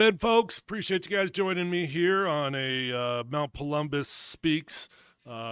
Good, folks. Appreciate you guys joining me here on a Mount Polumbus Speaks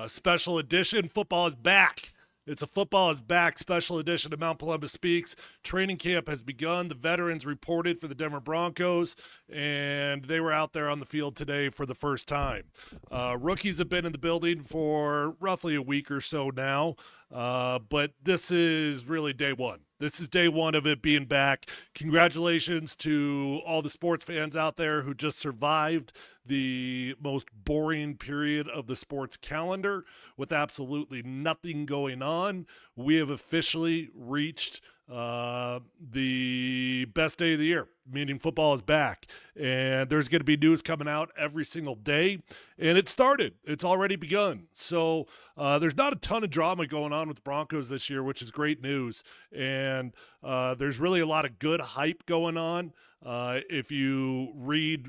special edition. Football is back. It's a Football is Back special edition of Mount Polumbus Speaks. Training camp has begun. The veterans reported for the Denver Broncos, and they were out there on the field today for the first time. Rookies have been in the building for roughly a week or so now, but this is really day one. This is day one of it being back. Congratulations to all the sports fans out there who just survived the most boring period of the sports calendar with absolutely nothing going on. We have officially reached the best day of the year, meaning football is back. And there's going to be news coming out every single day. And it started. It's already begun. So there's not a ton of drama going on with the Broncos this year, which is great news. And there's really a lot of good hype going on. If you read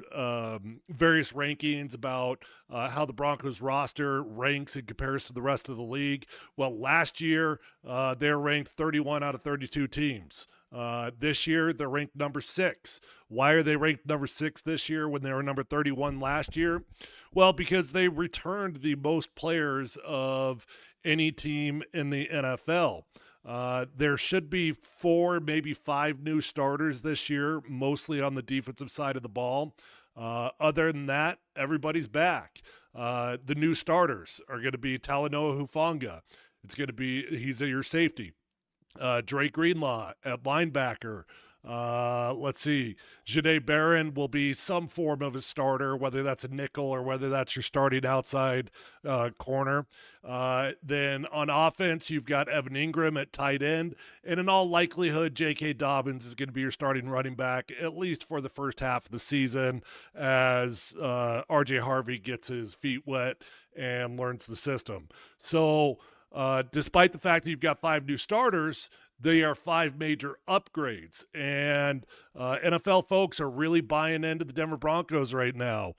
various rankings about how the Broncos roster ranks in comparison to the rest of the league, well, last year they were ranked 31 out of 32 teams. This year they're ranked number 6. Why are they ranked number 6 this year when they were number 31 last year? Well, because they returned the most players of any team in the NFL. There should be 4, maybe 5 new starters this year, mostly on the defensive side of the ball. Other than that, everybody's back. The new starters are going to be Talanoa Hufanga. He's your safety. Drake Greenlaw at linebacker. Let's see. Janae Barron will be some form of a starter, whether that's a nickel or whether that's your starting outside corner. Then on offense, you've got Evan Ingram at tight end. And in all likelihood, J.K. Dobbins is going to be your starting running back, at least for the first half of the season, as R.J. Harvey gets his feet wet and learns the system. So despite the fact that you've got 5 new starters, they are 5 major upgrades, and NFL folks are really buying into the Denver Broncos right now.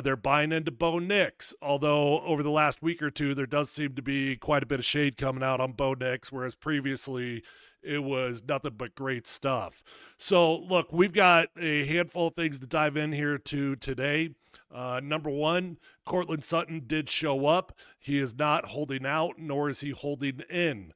They're buying into Bo Nix, although over the last week or two, there does seem to be quite a bit of shade coming out on Bo Nix, whereas previously it was nothing but great stuff. So, look, we've got a handful of things to dive in here to today. Number one, Courtland Sutton did show up. He is not holding out, nor is he holding in.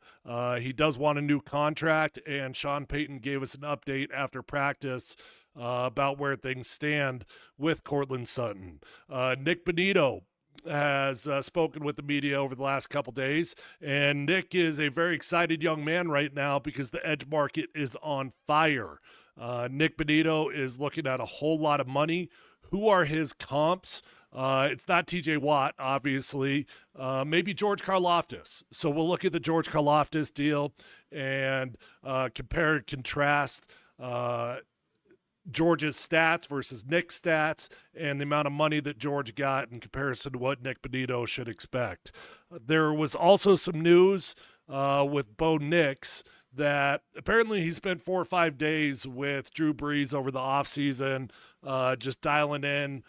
He does want a new contract, and Sean Payton gave us an update after practice about where things stand with Courtland Sutton. Nik Bonnitto has spoken with the media over the last couple days, and Nik is a very excited young man right now because the edge market is on fire. Nik Bonnitto is looking at a whole lot of money. Who are his comps? It's not TJ Watt, obviously. Maybe George Karlaftis. So we'll look at the George Karlaftis deal and compare and contrast George's stats versus Nick's stats and the amount of money that George got in comparison to what Nik Bonnitto should expect. There was also some news with Bo Nix that apparently he spent 4 or 5 days with Drew Brees over the offseason, just dialing in,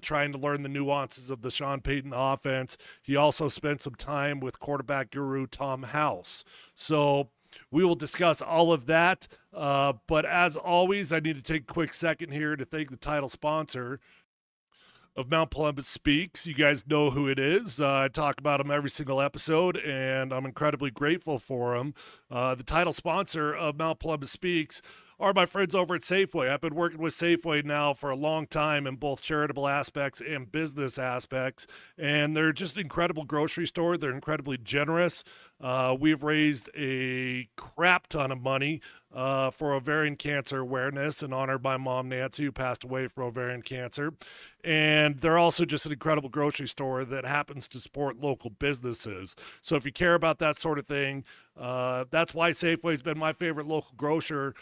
trying to learn the nuances of the Sean Payton offense. He also spent some time with quarterback guru Tom House. So we will discuss all of that. But as always, I need to take a quick second here to thank the title sponsor of Mount Polumbus Speaks. You guys know who it is. I talk about him every single episode, and I'm incredibly grateful for him. The title sponsor of Mount Polumbus Speaks are my friends over at Safeway. I've been working with Safeway now for a long time in both charitable aspects and business aspects, and they're just an incredible grocery store. They're incredibly generous. We've raised a crap ton of money for ovarian cancer awareness and honored my mom, Nancy, who passed away from ovarian cancer. And they're also just an incredible grocery store that happens to support local businesses. So if you care about that sort of thing, that's why Safeway's been my favorite local grocer,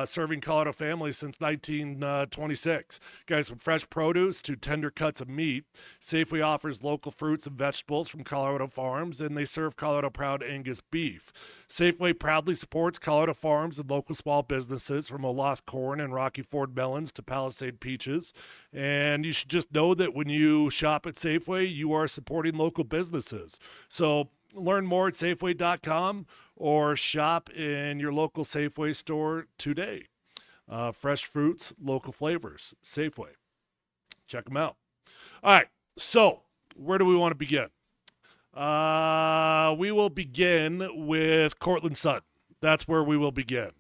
serving Colorado families since 1926. Guys, from fresh produce to tender cuts of meat, Safeway offers local fruits and vegetables from Colorado farms, and they serve Colorado Proud Angus beef. Safeway proudly supports Colorado farms and local small businesses, from Olaf corn and Rocky Ford melons to Palisade peaches. And you should just know that when you shop at Safeway, you are supporting local businesses. So learn more at Safeway.com or shop in your local Safeway store today. Fresh fruits, local flavors, Safeway. Check them out. All right, so where do we want to begin? We will begin with Courtland Sutton. That's where we will begin.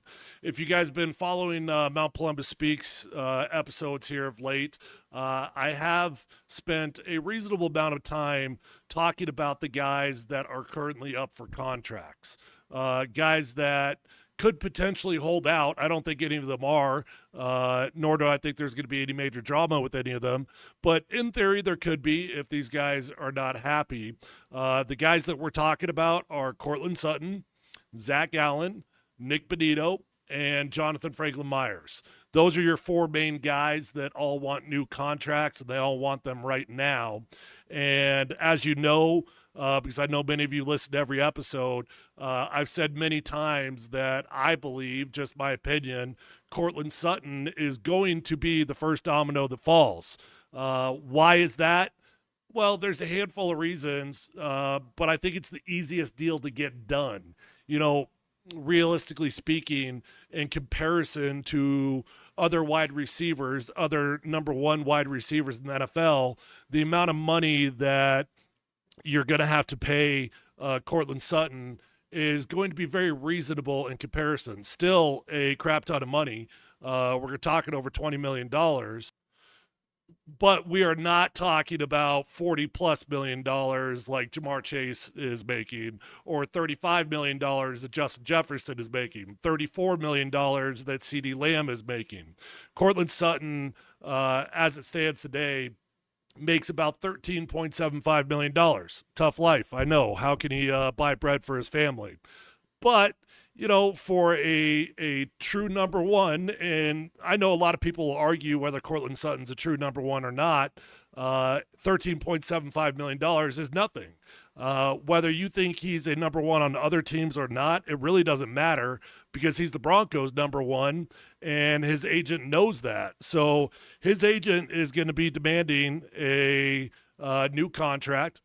If you guys have been following Mount Polumbus Speaks episodes here of late, I have spent a reasonable amount of time talking about the guys that are currently up for contracts. Guys that could potentially hold out. I don't think any of them are, nor do I think there's going to be any major drama with any of them. But in theory, there could be if these guys are not happy. The guys that we're talking about are Courtland Sutton, Zach Allen, Nik Bonnitto, and Jonathan Franklin Myers. Those are your four main guys that all want new contracts, and they all want them right now. And as you know, because I know many of you listen to every episode, I've said many times that I believe, just my opinion, Courtland Sutton is going to be the first domino that falls. Why is that? Well, there's a handful of reasons, but I think it's the easiest deal to get done. You know, realistically speaking, in comparison to other wide receivers, other number one wide receivers in the NFL, the amount of money that you're going to have to pay Courtland Sutton is going to be very reasonable in comparison. Still a crap ton of money. We're talking over $20 million. But we are not talking about $40+ million like Jamar Chase is making, or $35 million that Justin Jefferson is making, $34 million that CeeDee Lamb is making. Courtland Sutton, as it stands today, makes about $13.75 million. Tough life, I know. How can he buy bread for his family? But you know, for a true number one, and I know a lot of people will argue whether Courtland Sutton's a true number one or not, $13.75 million is nothing. Whether you think he's a number one on other teams or not, it really doesn't matter because he's the Broncos' number one, and his agent knows that. So his agent is going to be demanding a new contract,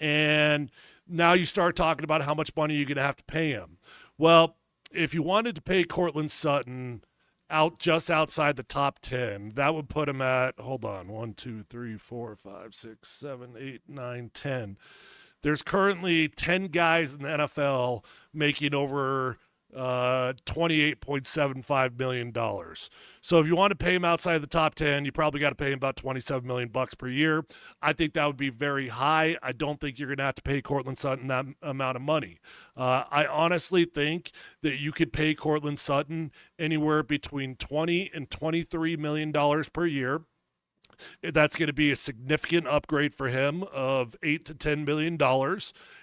and now you start talking about how much money you're going to have to pay him. Well, if you wanted to pay Courtland Sutton out just outside the top 10, that would put him at, hold on, 1, 2, 3, 4, 5, 6, 7, 8, 9, 10. There's currently 10 guys in the NFL making over $28.75 million. So if you want to pay him outside the top 10, you probably got to pay him about $27 million per year. I think that would be very high. I don't think you're going to have to pay Courtland Sutton that amount of money. I honestly think that you could pay Courtland Sutton anywhere between $20 and $23 million per year. That's going to be a significant upgrade for him of $8 to $10 million,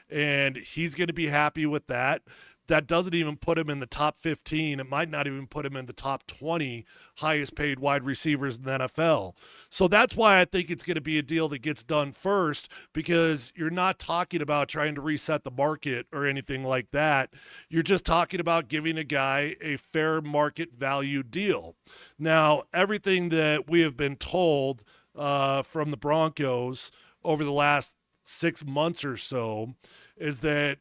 and he's going to be happy with that. That doesn't even put him in the top 15. It might not even put him in the top 20 highest paid wide receivers in the NFL. So that's why I think it's going to be a deal that gets done first, because you're not talking about trying to reset the market or anything like that. You're just talking about giving a guy a fair market value deal. Now, everything that we have been told from the Broncos over the last 6 months or so is that,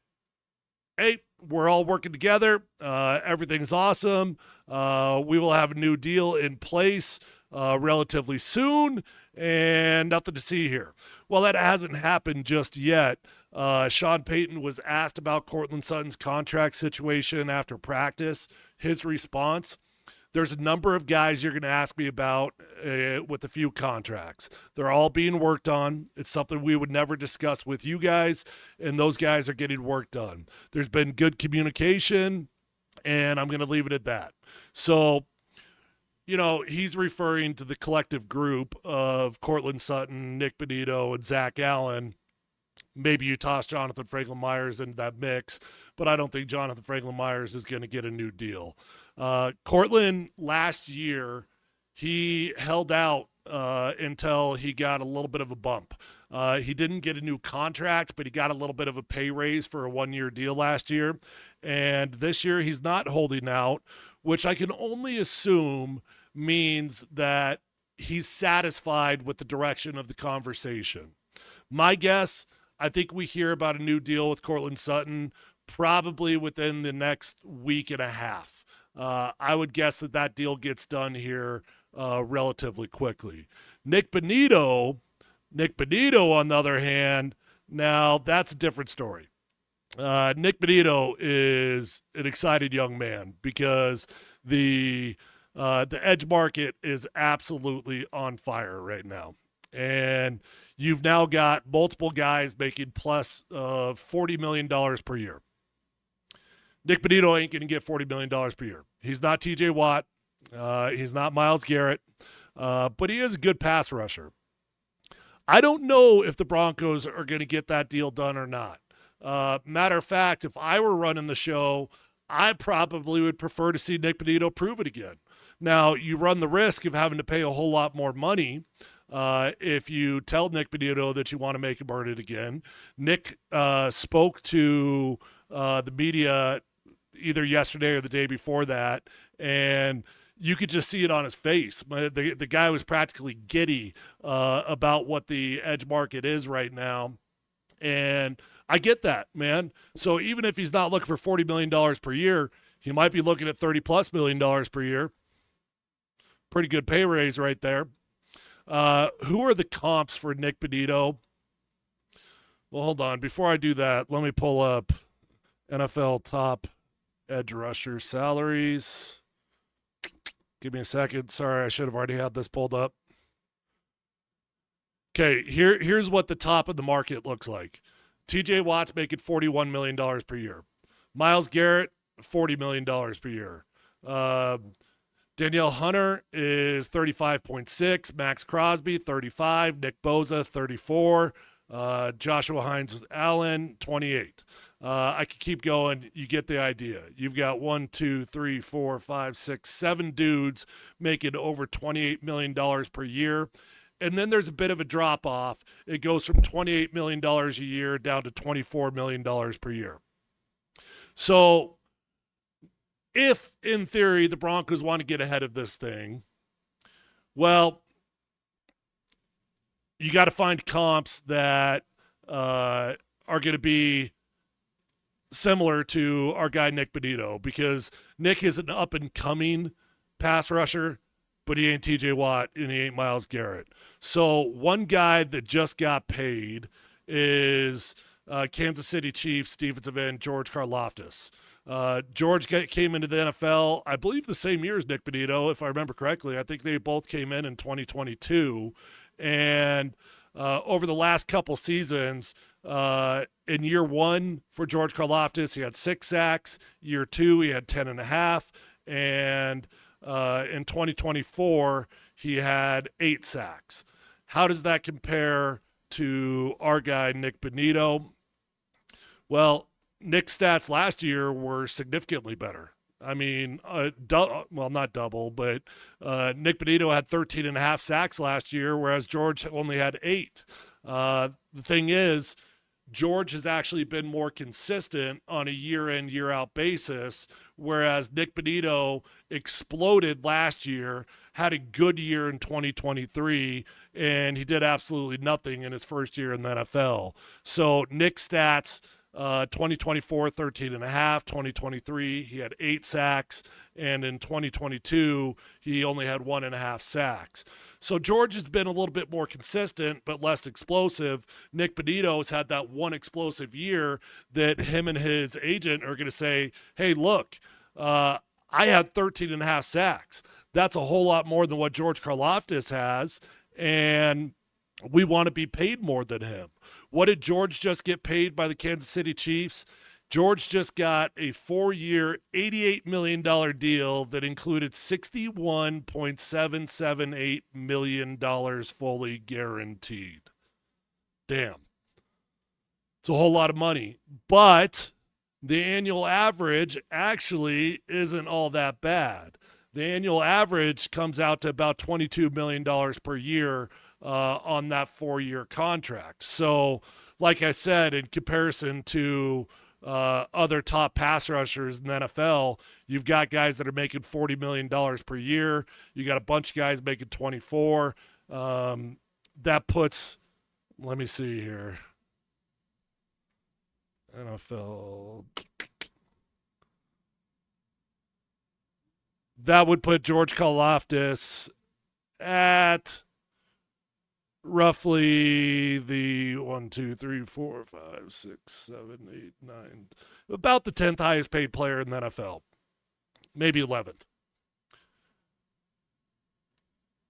hey, we're all working together. Everything's awesome. We will have a new deal in place relatively soon, and nothing to see here. Well, that hasn't happened just yet. Sean Payton was asked about Courtland Sutton's contract situation after practice. His response: there's a number of guys you're going to ask me about with a few contracts. They're all being worked on. It's something we would never discuss with you guys, and those guys are getting work done. There's been good communication, and I'm going to leave it at that. So, you know, he's referring to the collective group of Courtland Sutton, Nik Bonnitto, and Zach Allen. Maybe you toss Jonathan Franklin Myers into that mix, but I don't think Jonathan Franklin Myers is going to get a new deal. Courtland last year, he held out until he got a little bit of a bump. He didn't get a new contract, but he got a little bit of a pay raise for a one-year deal last year. And this year he's not holding out, which I can only assume means that he's satisfied with the direction of the conversation. My guess, I think we hear about a new deal with Courtland Sutton probably within the next week and a half. I would guess that deal gets done here relatively quickly. Nik Bonnitto, on the other hand, now that's a different story. Nik Bonnitto is an excited young man because the edge market is absolutely on fire right now, and you've now got multiple guys making plus $40 million per year. Nik Bonnitto ain't going to get $40 million per year. He's not TJ Watt. He's not Myles Garrett, but he is a good pass rusher. I don't know if the Broncos are going to get that deal done or not. Matter of fact, if I were running the show, I probably would prefer to see Nik Bonnitto prove it again. Now, you run the risk of having to pay a whole lot more money if you tell Nik Bonnitto that you want to make him earn it again. Nick spoke to the media either yesterday or the day before that, and you could just see it on his face. The guy was practically giddy about what the edge market is right now, and I get that, man. So even if he's not looking for $40 million per year, he might be looking at $30+ million per year. Pretty good pay raise right there. Who are the comps for Nik Bonnitto? Well, hold on. Before I do that, let me pull up NFL top edge rusher salaries. Give me a second. Sorry, I should have already had this pulled up. Okay, here's what the top of the market looks like. TJ Watt's making $41 million per year. Myles Garrett, $40 million per year. Danielle Hunter is 35.6. Max Crosby, 35. Nick Bosa, 34. Joshua Hines Allen, 28. I could keep going. You get the idea. You've got 1, 2, 3, 4, 5, 6, 7 dudes making over $28 million per year. And then there's a bit of a drop off. It goes from $28 million a year down to $24 million per year. So if, in theory, the Broncos want to get ahead of this thing, well, you got to find comps that are going to be similar to our guy Nik Bonnitto, because Nick is an up-and-coming pass rusher, but he ain't TJ Watt and he ain't Myles Garrett. So one guy that just got paid is Kansas City Chiefs defensive end George Karlaftis. George came into the NFL, I believe, the same year as Nik Bonnitto, if I remember correctly. I think they both came in 2022. And over the last couple seasons, in year one for George Karlaftis, he had 6 sacks. Year 2, he had 10.5. And in 2024, he had 8 sacks. How does that compare to our guy, Nik Bonnitto? Well, Nick's stats last year were significantly better. I mean, not double, but Nik Bonnitto had 13.5 sacks last year, whereas George only had 8. The thing is, George has actually been more consistent on a year-in, year-out basis, whereas Nik Bonnitto exploded last year, had a good year in 2023, and he did absolutely nothing in his first year in the NFL. So Nick's stats, 2024, 13.5. 2023, he had 8 sacks. And in 2022, he only had 1.5 sacks. So George has been a little bit more consistent, but less explosive. Nik Bonnitto has had that one explosive year that him and his agent are going to say, hey, look, I had 13.5 sacks. That's a whole lot more than what George Karlaftis has. And we want to be paid more than him. What did George just get paid by the Kansas City Chiefs? George just got a 4-year, $88 million deal that included $61.778 million fully guaranteed. Damn. It's a whole lot of money. But the annual average actually isn't all that bad. The annual average comes out to about $22 million per year on that 4-year contract. So, like I said, in comparison to other top pass rushers in the NFL, you've got guys that are making $40 million per year. You got a bunch of guys making 24. That puts, let me see here, NFL. That would put George Karlaftis at roughly the 1, 2, 3, 4, 5, 6, 7, 8, 9, about the 10th highest paid player in the NFL, maybe 11th.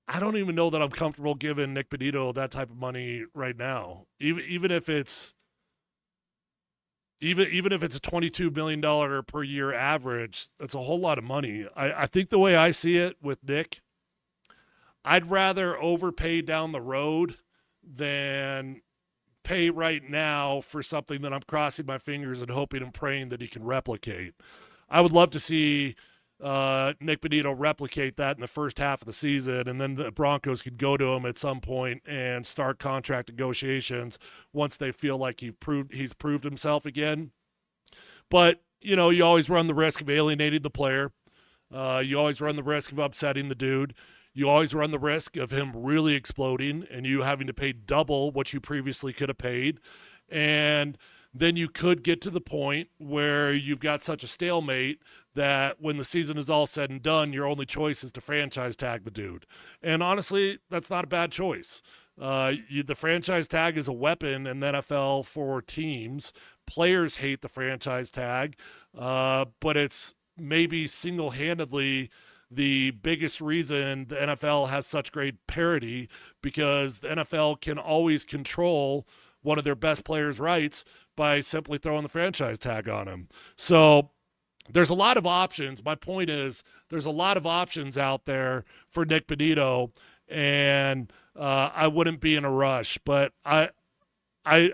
I don't even know that I'm comfortable giving Nik Bonnitto that type of money right now, even if it's even if it's a $22 million per year average. That's a whole lot of money. I think the way I see it with Nick, I'd rather overpay down the road than pay right now for something that I'm crossing my fingers and hoping and praying that he can replicate. I would love to see Nik Bonnitto replicate that in the first half of the season, and then the Broncos could go to him at some point and start contract negotiations once they feel like he's proved himself again. But, you know, you always run the risk of alienating the player. You always run the risk of upsetting the dude. You always run the risk of him really exploding and you having to pay double what you previously could have paid. And then you could get to the point where you've got such a stalemate that when the season is all said and done, your only choice is to franchise tag the dude. And honestly, that's not a bad choice. The franchise tag is a weapon in the NFL for teams. Players hate the franchise tag, but it's maybe single-handedly the biggest reason the NFL has such great parity, because the NFL can always control one of their best players' rights by simply throwing the franchise tag on him. So there's a lot of options. My point is there's a lot of options out there for Nik Bonnitto, and I wouldn't be in a rush. But I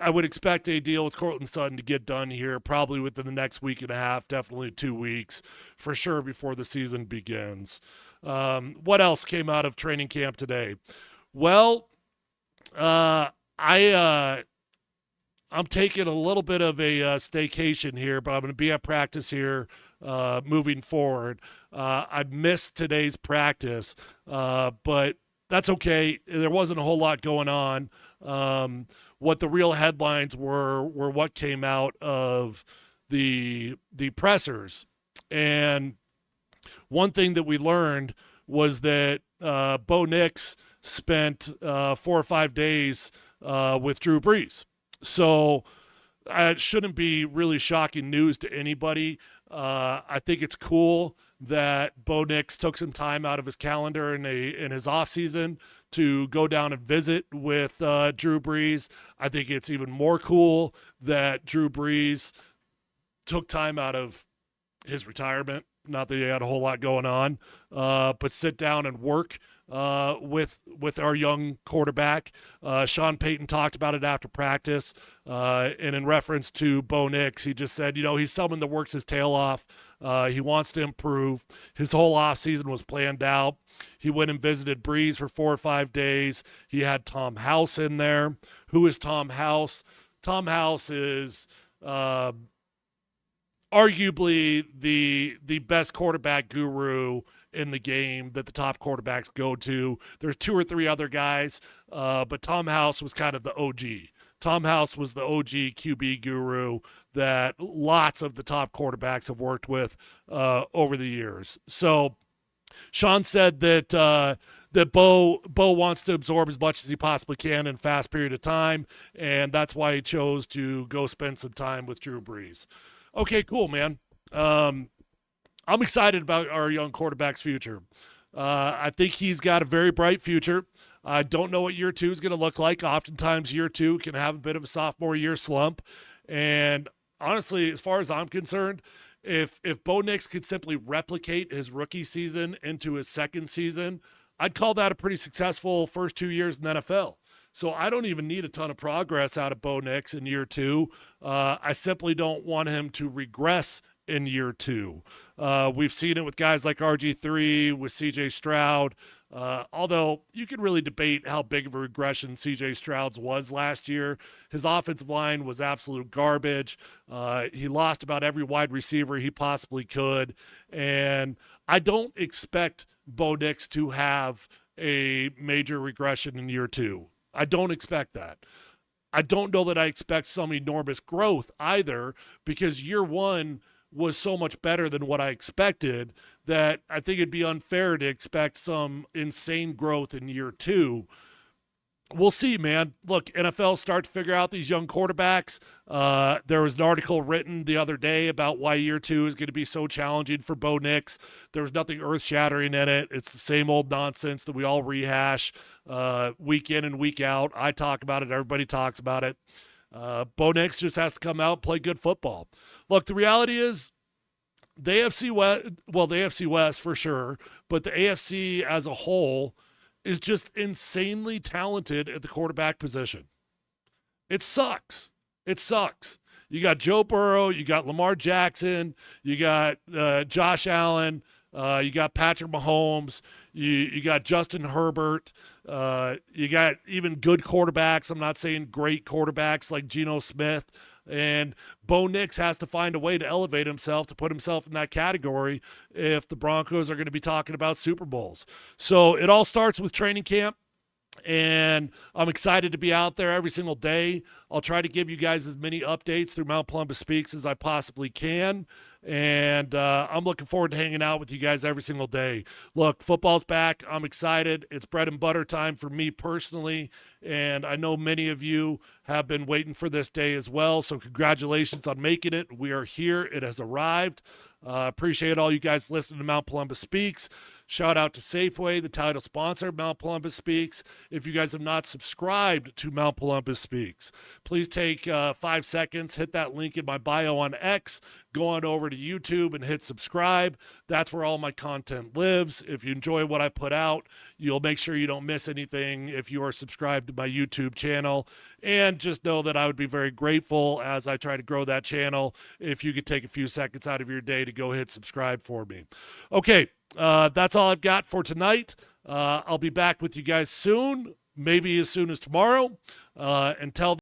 would expect a deal with Courtland Sutton to get done here probably within the next week and a half, definitely 2 weeks for sure before the season begins. What else came out of training camp today? Well, I'm taking a little bit of a staycation here, but I'm going to be at practice here moving forward. I missed today's practice, but that's okay. There wasn't a whole lot going on. What the real headlines were what came out of the pressers. And one thing that we learned was that Bo Nix spent 4 or 5 days with Drew Brees. So it shouldn't be really shocking news to anybody. I think it's cool that Bo Nix took some time out of his calendar in his offseason to go down and visit with Drew Brees. I think it's even more cool that Drew Brees took time out of his retirement. Not that he had a whole lot going on, but sit down and work with our young quarterback. Sean Payton talked about it after practice, and in reference to Bo Nix, he just said, he's someone that works his tail off. He wants to improve. His whole offseason was planned out. He went and visited Brees for 4 or 5 days. He had Tom House in there. Who is Tom House? Tom House is arguably the best quarterback guru in the game that the top quarterbacks go to. There's 2 or 3 other guys, but Tom House was kind of the OG. Tom House was the OG QB guru that lots of the top quarterbacks have worked with over the years. So Sean said that that Bo wants to absorb as much as he possibly can in a fast period of time, and that's why he chose to go spend some time with Drew Brees. Okay, cool, man. I'm excited about our young quarterback's future. I think he's got a very bright future. I don't know what year 2 is going to look like. Oftentimes, year 2 can have a bit of a sophomore year slump. And honestly, as far as I'm concerned, if Bo Nix could simply replicate his rookie season into his second season, I'd call that a pretty successful first 2 years in the NFL. So I don't even need a ton of progress out of Bo Nix in year 2. I simply don't want him to regress in year 2. We've seen it with guys like RG3, with CJ Stroud, although you can really debate how big of a regression CJ Stroud's was last year. His offensive line was absolute garbage. He lost about every wide receiver he possibly could, and I don't expect Bo Nix to have a major regression in year 2. I don't expect that. I don't know that I expect some enormous growth either, because year 1 was so much better than what I expected that I think it'd be unfair to expect some insane growth in year 2. We'll see, man. Look, NFL start to figure out these young quarterbacks. There was an article written the other day about why year 2 is going to be so challenging for Bo Nix. There was nothing earth-shattering in it. It's the same old nonsense that we all rehash week in and week out. I talk about it. Everybody talks about it. Bo Nix just has to come out and play good football. Look, the reality is the AFC West for sure, but the AFC as a whole is just insanely talented at the quarterback position. It sucks. It sucks. You got Joe Burrow, you got Lamar Jackson, you got Josh Allen, you got Patrick Mahomes, you got Justin Herbert, you got even good quarterbacks. I'm not saying great quarterbacks like Geno Smith. And Bo Nix has to find a way to elevate himself, to put himself in that category if the Broncos are going to be talking about Super Bowls. So it all starts with training camp, and I'm excited to be out there every single day. I'll try to give you guys as many updates through Mount Polumbus Speaks as I possibly can. And I'm looking forward to hanging out with you guys every single day. Look, football's back. I'm excited. It's bread and butter time for me personally, and I know many of you have been waiting for this day as well, so congratulations on making it. We are here. It has arrived. Appreciate all you guys listening to Mount Polumbus Speaks. Shout out to Safeway, the title sponsor of Mount Polumbus Speaks. If you guys have not subscribed to Mount Polumbus Speaks, please take 5 seconds, hit that link in my bio on X, go on over to YouTube and hit subscribe. That's where all my content lives. If you enjoy what I put out, you'll make sure you don't miss anything if you are subscribed to my YouTube channel. And just know that I would be very grateful as I try to grow that channel if you could take a few seconds out of your day to go hit subscribe for me. Okay, that's all I've got for tonight. I'll be back with you guys soon, maybe as soon as tomorrow. Until